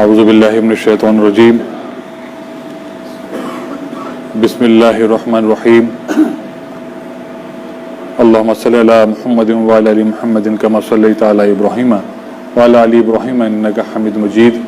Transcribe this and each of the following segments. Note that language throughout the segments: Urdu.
اعوذ باللہ من الشیطان الرجیم بسم اللہ الرحمن الرحیم اللہم صلی علی محمد وعلی آل محمد کما صلیت علی ابراہیم وعلی آل ابراہیم انک حمید مجید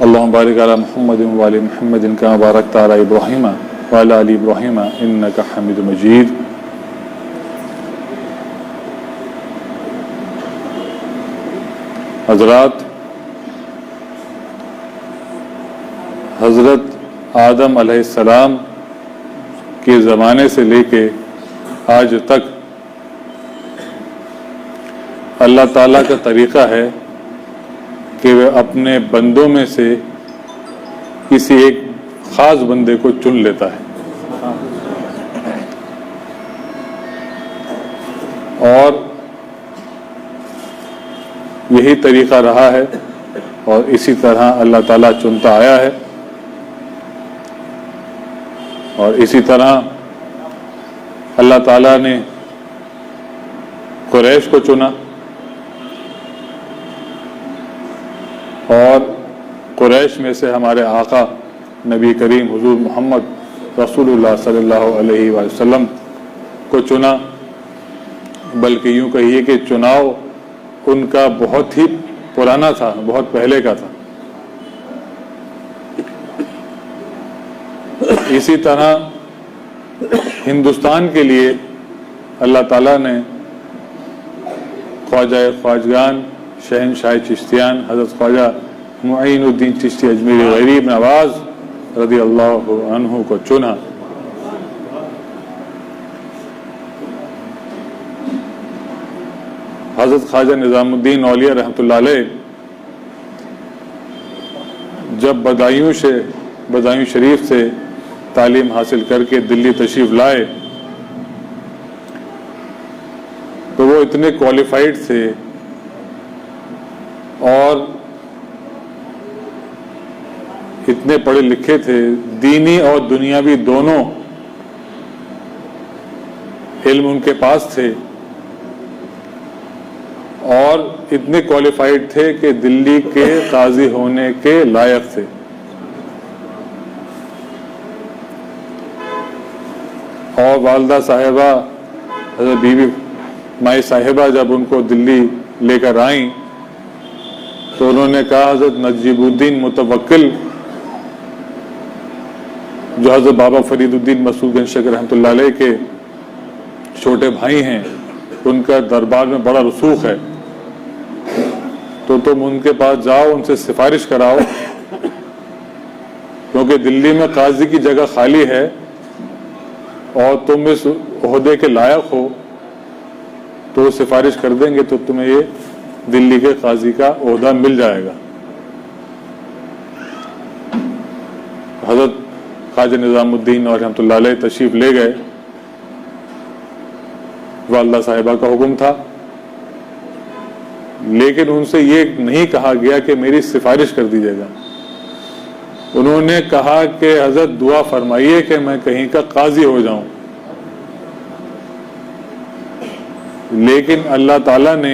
اللہم بارک علی محمد وعلی محمد کما بارکت علی ابراہیم وعلی آل ابراہیم انک حمید مجید. حضرات، حضرت آدم علیہ السلام کے زمانے سے لے کے آج تک اللہ تعالیٰ کا طریقہ ہے کہ وہ اپنے بندوں میں سے کسی ایک خاص بندے کو چن لیتا ہے، اور یہی طریقہ رہا ہے اور اسی طرح اللہ تعالیٰ چنتا آیا ہے. اور اسی طرح اللہ تعالیٰ نے قریش کو چنا، اور قریش میں سے ہمارے آقا نبی کریم حضور محمد رسول اللہ صلی اللہ علیہ وآلہ وسلم کو چنا. بلکہ یوں کہیے کہ چناؤ ان کا بہت ہی پرانا تھا، بہت پہلے کا تھا. اسی طرح ہندوستان کے لیے اللہ تعالیٰ نے خواجہ خواجگان شہنشاہ چشتیان حضرت خواجہ معین الدین چشتی اجمیری غریب نواز رضی اللہ عنہ کو چنا. حضرت خواجہ نظام الدین اولیاء رحمۃ اللہ علیہ جب بدایوں شریف سے تعلیم حاصل کر کے دلی تشریف لائے تو وہ اتنے کوالیفائڈ تھے اور اتنے پڑھے لکھے تھے، دینی اور دنیاوی دونوں علم ان کے پاس تھے، اور اتنے کوالیفائڈ تھے کہ دلی کے قاضی ہونے کے لائق تھے. اور والدہ صاحبہ حضرت بی بی مائی صاحبہ جب ان کو دلی لے کر آئیں تو انہوں نے کہا حضرت نجیب الدین متوکل جو حضرت بابا فرید الدین مسعود گنج شکر رحمۃ اللہ علیہ کے چھوٹے بھائی ہیں، ان کا دربار میں بڑا رسوخ ہے، تو تم ان کے پاس جاؤ، ان سے سفارش کراؤ، کیونکہ دلی میں قاضی کی جگہ خالی ہے اور تم اس عہدے کے لائق ہو، تو وہ سفارش کر دیں گے تو تمہیں یہ دلی کے قاضی کا عہدہ مل جائے گا. حضرت خواجہ نظام الدین اور رحمۃ اللہ علیہ تشریف لے گئے. والدہ صاحبہ کا حکم تھا، لیکن ان سے یہ نہیں کہا گیا کہ میری سفارش کر دیجیے گا. انہوں نے کہا کہ حضرت دعا فرمائیے کہ میں کہیں کا قاضی ہو جاؤں. لیکن اللہ تعالیٰ نے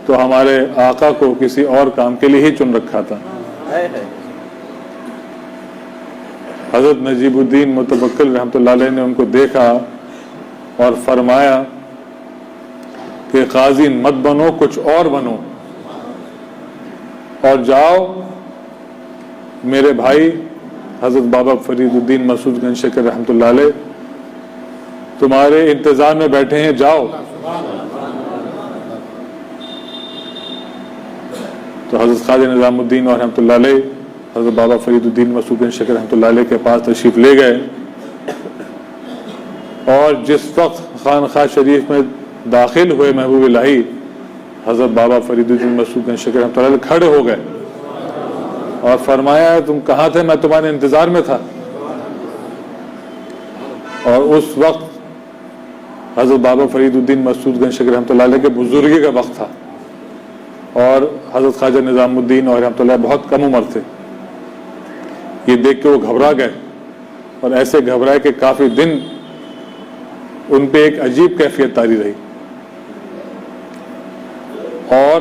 تو ہمارے آقا کو کسی اور کام کے لیے ہی چن رکھا تھا. حضرت نجیب الدین متوکل رحمۃ اللہ علیہ نے ان کو دیکھا اور فرمایا کہ قاضی مت بنو، کچھ اور بنو، اور جاؤ میرے بھائی حضرت بابا فرید الدین مسعود گنج شکر رحمۃ اللہ علیہ تمہارے انتظار میں بیٹھے ہیں، جاؤ. تو حضرت خواجہ نظام الدین اور رحمۃ اللہ علیہ حضرت بابا فرید الدین مسعود گنج شکر رحمۃ اللہ علیہ کے پاس تشریف لے گئے، اور جس وقت خانقاہ شریف میں داخل ہوئے محبوب الہی حضرت بابا فرید الدین مسعود گنج شکر رحمۃ اللہ علیہ کھڑے ہو گئے اور فرمایا تم کہاں تھے؟ میں تمہارے انتظار میں تھا. اور اس وقت حضرت بابا فرید الدین مسعود گنج شکر رحمۃ اللہ علیہ کے بزرگی کا وقت تھا، اور حضرت خواجہ نظام الدین اور رحمۃ اللہ بہت کم عمر تھے. یہ دیکھ کے وہ گھبرا گئے، اور ایسے گھبرائے کہ کافی دن ان پہ ایک عجیب کیفیت طاری رہی. اور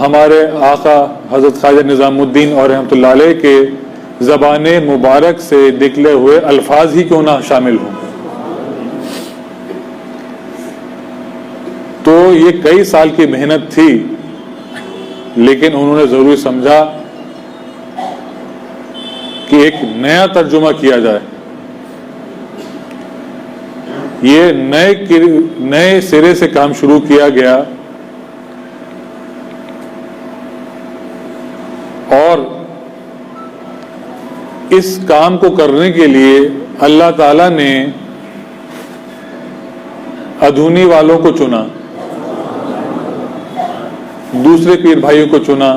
ہمارے آقا حضرت خواجہ نظام الدین اور رحمۃ اللہ علیہ کے زبان مبارک سے نکلے ہوئے الفاظ ہی کیوں نہ شامل ہوں. تو یہ کئی سال کی محنت تھی، لیکن انہوں نے ضروری سمجھا کہ ایک نیا ترجمہ کیا جائے. یہ نئے سرے سے کام شروع کیا گیا، اور اس کام کو کرنے کے لیے اللہ تعالی نے ادھونی والوں کو چنا، دوسرے پیر بھائیوں کو چنا.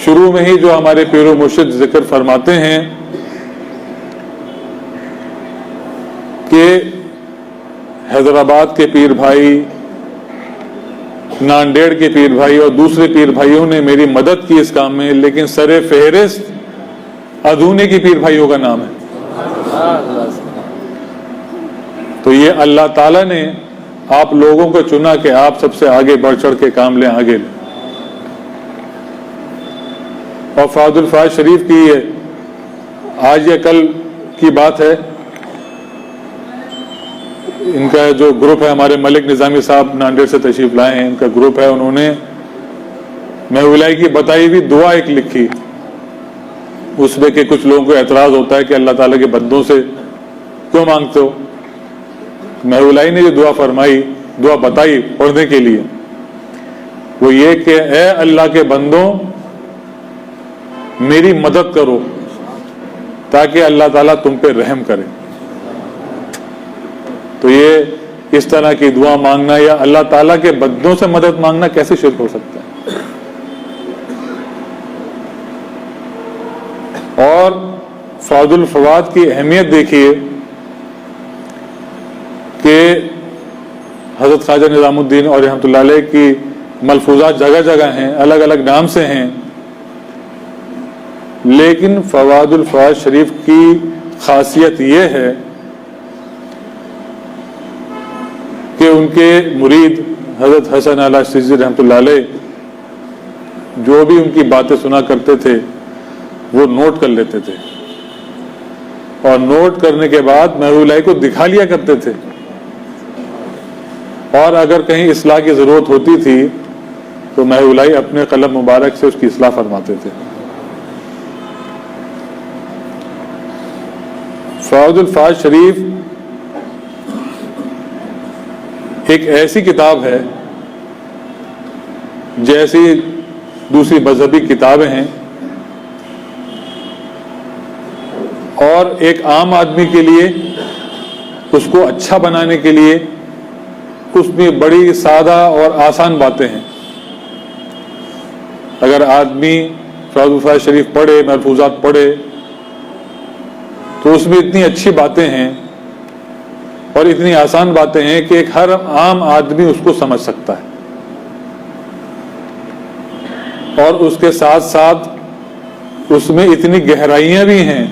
شروع میں ہی جو ہمارے پیر و مرشد ذکر فرماتے ہیں کہ حیدرآباد کے پیر بھائی، ناندیڑ کے پیر بھائی اور دوسرے پیر بھائیوں نے میری مدد کی اس کام میں، لیکن سر فہرست ادھونے کی پیر بھائیوں کا نام ہے. تو یہ اللہ تعالیٰ نے آپ لوگوں کو چنا کہ آپ سب سے آگے بڑھ چڑھ کے کام لیں، آگے لیں. اور فہد الفاظ شریف کی آج یا کل کی بات ہے، ان کا جو گروپ ہے، ہمارے ملک نظامی صاحب ناندیڑ سے تشریف لائے ہیں، ان کا گروپ ہے، انہوں نے محولائی کی بتائی ہوئی دعا ایک لکھی. اس میں کہ کچھ لوگوں کو اعتراض ہوتا ہے کہ اللہ تعالیٰ کے بندوں سے کیوں مانگتے ہو. محولائی نے جو دعا فرمائی، دعا بتائی پڑھنے کے لیے، وہ یہ کہ اے اللہ کے بندوں میری مدد کرو تاکہ اللہ تعالیٰ تم پہ رحم کرے. تو یہ اس طرح کی دعا مانگنا یا اللہ تعالیٰ کے بندوں سے مدد مانگنا کیسے شرک ہو سکتا ہے؟ اور فہد الفواد کی اہمیت دیکھیے کہ حضرت خواجہ نظام الدین اور رحمۃ اللہ علیہ کی ملفوظات جگہ جگہ ہیں، الگ الگ نام سے ہیں، لیکن فواد الفواد شریف کی خاصیت یہ ہے کہ ان کے مرید حضرت حسن علی سیزی رحمۃ اللہ علیہ جو بھی ان کی باتیں سنا کرتے تھے وہ نوٹ کر لیتے تھے، اور نوٹ کرنے کے بعد محولائی کو دکھا لیا کرتے تھے، اور اگر کہیں اصلاح کی ضرورت ہوتی تھی تو محولائی اپنے قلم مبارک سے اس کی اصلاح فرماتے تھے. فہد الفاظ شریف ایک ایسی کتاب ہے جیسی دوسری مذہبی کتابیں ہیں، اور ایک عام آدمی کے لیے اس کو اچھا بنانے کے لیے اس میں بڑی سادہ اور آسان باتیں ہیں. اگر آدمی فہد الفاظ شریف پڑھے، ملفوظات پڑھے، تو اس میں اتنی اچھی باتیں ہیں اور اتنی آسان باتیں ہیں کہ ایک ہر عام آدمی اس کو سمجھ سکتا ہے. اور اس کے ساتھ ساتھ اس میں اتنی گہرائیاں بھی ہیں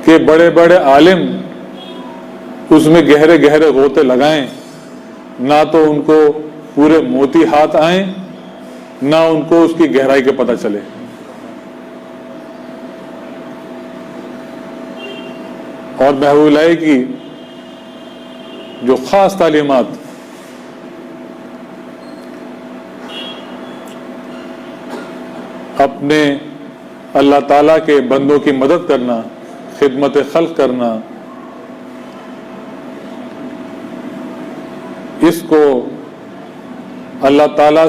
کہ بڑے بڑے عالم اس میں گہرے گہرے غوطے لگائیں، نہ تو ان کو پورے موتی ہاتھ آئیں، نہ ان کو اس کی گہرائی کے پتہ چلے. اور محولائی کی جو خاص تعلیمات اپنے اللہ تعالیٰ کے بندوں کی مدد کرنا، خدمت خلق کرنا، اس کو اللہ تعالیٰ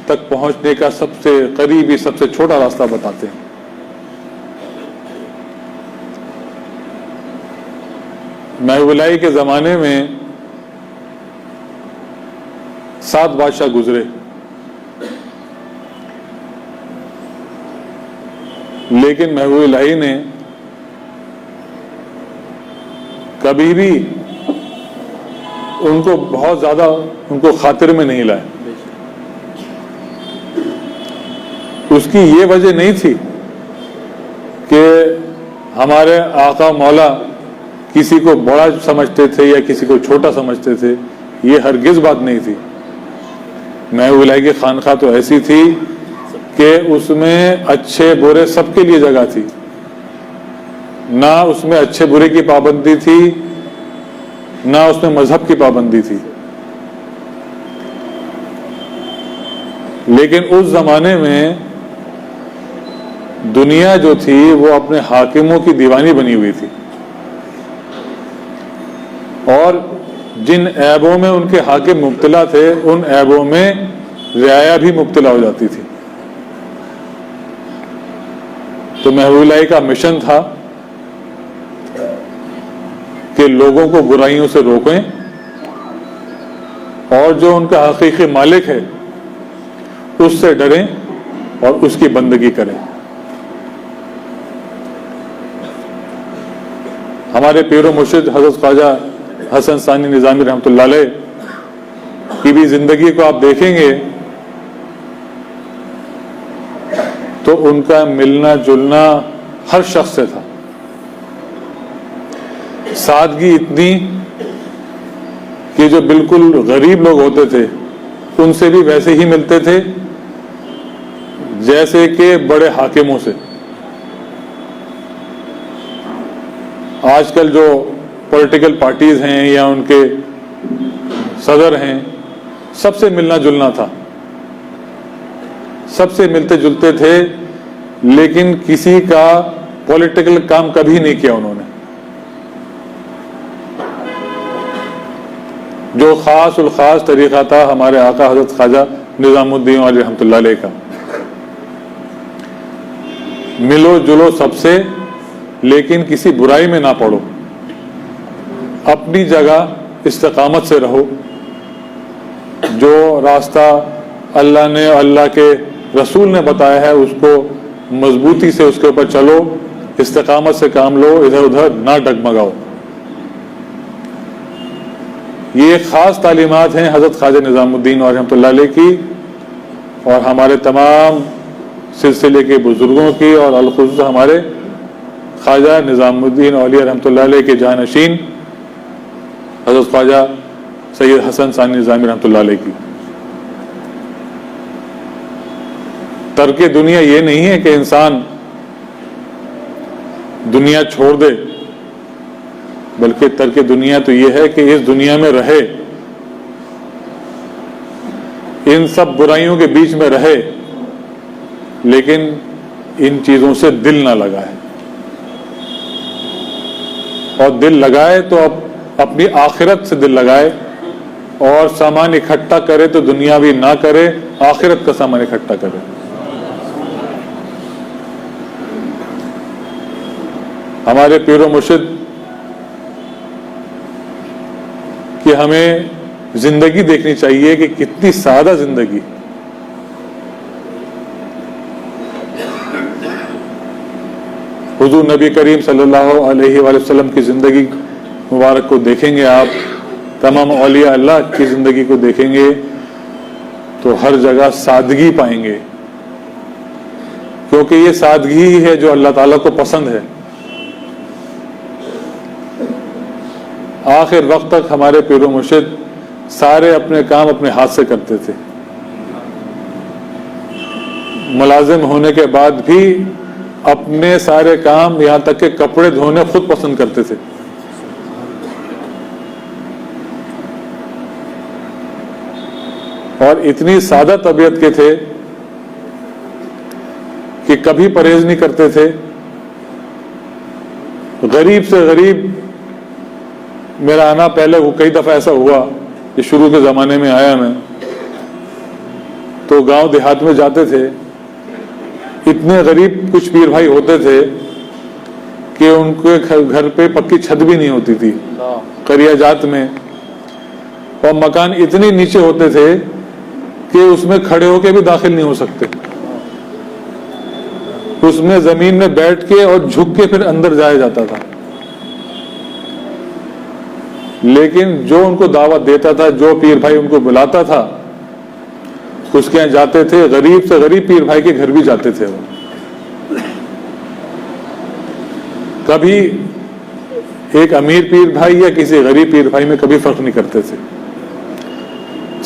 تک پہنچنے کا سب سے قریبی، سب سے چھوٹا راستہ بتاتے ہیں. محولائی کے زمانے میں 7 بادشاہ گزرے، لیکن محولائی نے کبھی بھی ان کو بہت زیادہ ان کو خاطر میں نہیں لائے. اس کی یہ وجہ نہیں تھی کہ ہمارے آقا مولا کسی کو بڑا سمجھتے تھے یا کسی کو چھوٹا سمجھتے تھے، یہ ہرگز بات نہیں تھی. محبوب الہی کی خانقاہ تو ایسی تھی کہ اس میں اچھے برے سب کے لیے جگہ تھی. نہ اس میں اچھے برے کی پابندی تھی، نہ اس میں مذہب کی پابندی تھی. لیکن اس زمانے میں دنیا جو تھی وہ اپنے حاکموں کی دیوانی بنی ہوئی تھی، اور جن عیبوں میں ان کے حاکم مبتلا تھے ان عیبوں میں رعایا بھی مبتلا ہو جاتی تھی. تو محبوب الہی کا مشن تھا کہ لوگوں کو برائیوں سے روکیں اور جو ان کا حقیقی مالک ہے اس سے ڈریں اور اس کی بندگی کریں. ہمارے پیر و مرشد حضرت خواجہ حسن ثانی نظامی رحمۃ اللہ علیہ کی بھی زندگی کو آپ دیکھیں گے تو ان کا ملنا جلنا ہر شخص سے تھا. سادگی اتنی کہ جو بالکل غریب لوگ ہوتے تھے ان سے بھی ویسے ہی ملتے تھے جیسے کہ بڑے حاکموں سے. آج کل جو پولیٹیکل پارٹیز ہیں یا ان کے صدر ہیں سب سے ملنا جلنا تھا، سب سے ملتے جلتے تھے، لیکن کسی کا پولیٹیکل کام کبھی نہیں کیا انہوں نے. جو خاص الخاص طریقہ تھا ہمارے آقا حضرت خواجہ نظام الدین علیہ رحمۃ اللہ علیہ کا، ملو جلو سب سے لیکن کسی برائی میں نہ پڑو، اپنی جگہ استقامت سے رہو، جو راستہ اللہ نے اللہ کے رسول نے بتایا ہے اس کو مضبوطی سے اس کے اوپر چلو، استقامت سے کام لو، ادھر ادھر نہ ڈگمگاؤ. یہ خاص تعلیمات ہیں حضرت خواجہ نظام الدین رحمۃ اللہ علیہ کی اور ہمارے تمام سلسلے کے بزرگوں کی، اور الخصوص ہمارے خواجہ نظام الدین اولیاء رحمۃ اللہ علیہ کے جانشین حضرت خواجہ سید حسن ثانی نظامی رحمۃ اللہ علیہ کی. ترک دنیا یہ نہیں ہے کہ انسان دنیا چھوڑ دے، بلکہ ترک دنیا تو یہ ہے کہ اس دنیا میں رہے، ان سب برائیوں کے بیچ میں رہے، لیکن ان چیزوں سے دل نہ لگائے، اور دل لگائے تو اپنی آخرت سے دل لگائے، اور سامان اکٹھا کرے تو دنیاوی نہ کرے، آخرت کا سامان اکٹھا کرے. ہمارے پیر و مرشد کہ ہمیں زندگی دیکھنی چاہیے کہ کتنی سادہ زندگی. حضور نبی کریم صلی اللہ علیہ وآلہ وسلم کی زندگی مبارک کو دیکھیں گے آپ، تمام اولیاء اللہ کی زندگی کو دیکھیں گے تو ہر جگہ سادگی پائیں گے، کیونکہ یہ سادگی ہی ہے جو اللہ تعالیٰ کو پسند ہے. آخر وقت تک ہمارے پیر و مرشد سارے اپنے کام اپنے ہاتھ سے کرتے تھے. ملازم ہونے کے بعد بھی اپنے سارے کام یہاں تک کہ کپڑے دھونے خود پسند کرتے تھے. اور اتنی سادہ طبیعت کے تھے کہ کبھی پرہیز نہیں کرتے تھے. غریب سے غریب میرا آنا پہلے وہ کئی دفعہ ایسا ہوا کہ شروع کے زمانے میں آیا میں تو گاؤں دیہات میں جاتے تھے، اتنے غریب کچھ پیر بھائی ہوتے تھے کہ ان کے گھر پہ پکی چھت بھی نہیں ہوتی تھی قریہ جات میں، اور مکان اتنے نیچے ہوتے تھے کہ اس میں کھڑے ہو کے بھی داخل نہیں ہو سکتے، اس میں زمین میں بیٹھ کے اور جھک کے پھر اندر جایا جاتا تھا. لیکن جو ان کو دعوت دیتا تھا، جو پیر بھائی ان کو بلاتا تھا اس کے یہاں جاتے تھے. غریب سے غریب پیر بھائی کے گھر بھی جاتے تھے. وہ کبھی ایک امیر پیر بھائی یا کسی غریب پیر بھائی میں کبھی فرق نہیں کرتے تھے.